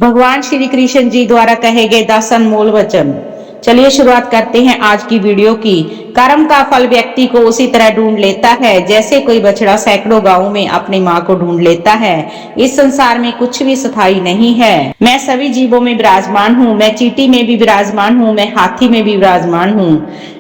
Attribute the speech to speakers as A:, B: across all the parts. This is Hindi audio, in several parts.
A: भगवान श्री कृष्ण जी द्वारा कहे गए 10 अनमोल वचन। चलिए शुरुआत करते हैं आज की वीडियो की। कर्म का फल व्यक्ति को उसी तरह ढूंढ लेता है जैसे कोई बछड़ा सैकड़ों गांवों में अपनी माँ को ढूंढ लेता है। इस संसार में कुछ भी स्थायी नहीं है। मैं सभी जीवों में विराजमान हूँ, मैं चींटी में भी विराजमान हूँ, मैं हाथी में भी विराजमान हूँ।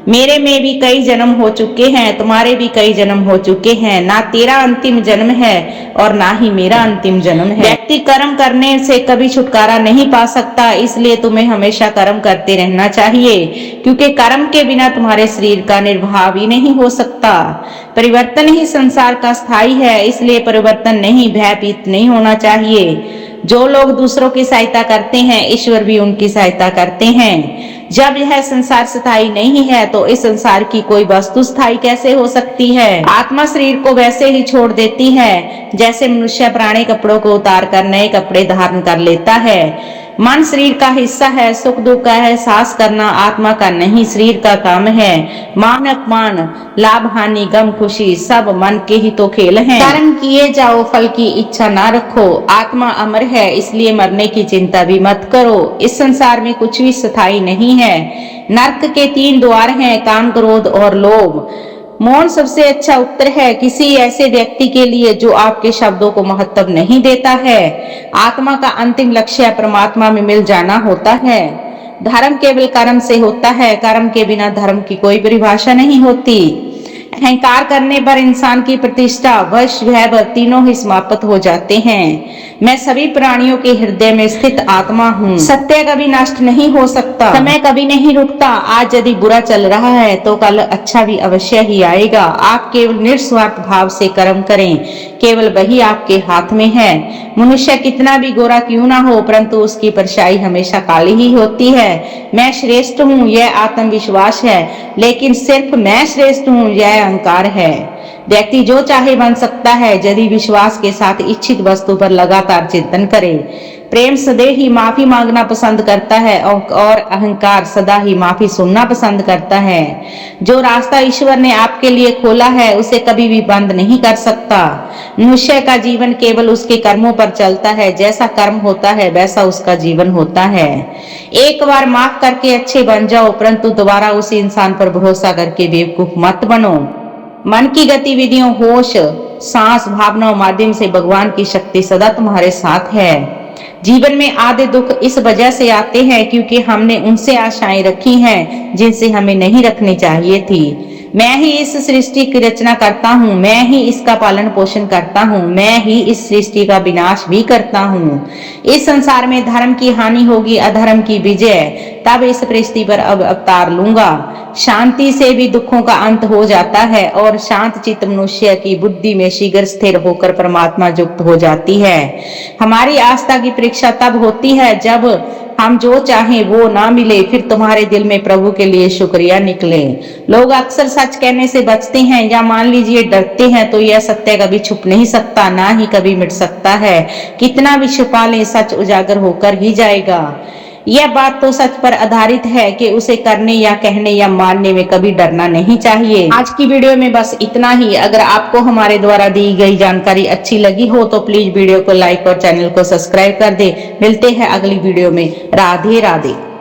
A: मेरे में भी कई जन्म हो चुके हैं, तुम्हारे भी कई जन्म हो चुके हैं। ना तेरा अंतिम जन्म है और ना ही मेरा अंतिम जन्म है। व्यक्ति कर्म करने से कभी छुटकारा नहीं पा सकता, इसलिए तुम्हें हमेशा कर्म करते रहना चाहिए, क्योंकि कर्म के बिना तुम्हारे शरीर का निर्वाह भी नहीं हो सकता। परिवर्तन ही संसार का स्थायी है, इसलिए परिवर्तन नहीं, भयभीत नहीं होना चाहिए। जो लोग दूसरों की सहायता करते हैं, ईश्वर भी उनकी सहायता करते हैं। जब यह संसार स्थायी नहीं है तो इस संसार की कोई वस्तु स्थायी कैसे हो सकती है। आत्मा शरीर को वैसे ही छोड़ देती है जैसे मनुष्य पुराने कपड़ों को उतार कर नए कपड़े धारण कर लेता है। मन शरीर का हिस्सा है, सुख दुख का एहसास करना आत्मा का नहीं, शरीर का काम है। मान अपमान, लाभ हानि, गम खुशी सब मन के ही तो खेल हैं। कर्म किए जाओ, फल की इच्छा ना रखो। आत्मा अमर है, इसलिए मरने की चिंता भी मत करो। इस संसार में कुछ भी स्थायी नहीं है। नरक के 3 द्वार हैं, काम, क्रोध और लोभ। मौन सबसे अच्छा उत्तर है किसी ऐसे व्यक्ति के लिए जो आपके शब्दों को महत्व नहीं देता है। आत्मा का अंतिम लक्ष्य परमात्मा में मिल जाना होता है। धर्म केवल कर्म से होता है, कर्म के बिना धर्म की कोई परिभाषा नहीं होती। अहंकार करने पर इंसान की प्रतिष्ठा, वश, वैभव तीनों ही समाप्त हो जाते हैं। मैं सभी प्राणियों के हृदय में स्थित आत्मा हूँ। सत्य कभी नष्ट नहीं हो सकता, समय कभी नहीं रुकता। आज यदि बुरा चल रहा है तो कल अच्छा भी अवश्य ही आएगा। आप केवल निस्वार्थ भाव से कर्म करें, केवल वही आपके हाथ में है। मनुष्य कितना भी गोरा क्यों ना हो, परंतु उसकी परछाई हमेशा काली ही होती है। मैं श्रेष्ठ हूँ, यह आत्मविश्वास है, लेकिन सिर्फ मैं श्रेष्ठ हूँ यह अहंकार है। व्यक्ति जो चाहे बन सकता है यदि विश्वास के साथ इच्छित वस्तु पर लगातार चिंतन करे। प्रेम सदैव ही माफी मांगना पसंद करता है और अहंकार सदा ही माफी सुनना पसंद करता है। जो रास्ता ईश्वर ने आपके लिए खोला है उसे कभी भी बंद नहीं कर सकता। मनुष्य का जीवन केवल उसके कर्मों पर चलता है, जैसा कर्म होता है वैसा उसका जीवन होता है। एक बार माफ करके अच्छे बन जाओ, परंतु दोबारा उसी इंसान पर भरोसा करके बेवकूफ मत बनो। मन की गतिविधियों, होश, सांस, भावनाओं माध्यम से भगवान की शक्ति सदा तुम्हारे साथ है। जीवन में आधे दुख इस वजह से आते हैं क्योंकि हमने उनसे आशाएं रखी हैं जिनसे हमें नहीं रखनी चाहिए थी। मैं ही इस सृष्टि की रचना करता हूँ, मैं ही इसका पालन पोषण करता हूँ, मैं ही इस सृष्टि का विनाश भी करता हूँ। इस संसार में धर्म की हानि होगी, अधर्म की विजय, तब इस पृथ्वी पर अब अवतार लूंगा। शांति से भी दुखों का अंत हो जाता है और शांत चित्त मनुष्य की बुद्धि में शीघ्र स्थिर होकर परमात्मा युक्त हो जाती है। हमारी आस्था की परीक्षा तब होती है जब हम जो चाहें वो ना मिले, फिर तुम्हारे दिल में प्रभु के लिए शुक्रिया निकले। लोग अक्सर सच कहने से बचते हैं या मान लीजिए डरते हैं, तो यह सत्य कभी छुप नहीं सकता, ना ही कभी मिट सकता है। कितना भी छुपा ले, सच उजागर होकर ही जाएगा। यह बात तो सच पर आधारित है कि उसे करने या कहने या मानने में कभी डरना नहीं चाहिए। आज की वीडियो में बस इतना ही। अगर आपको हमारे द्वारा दी गई जानकारी अच्छी लगी हो तो प्लीज वीडियो को लाइक और चैनल को सब्सक्राइब कर दे। मिलते हैं अगली वीडियो में। राधे राधे।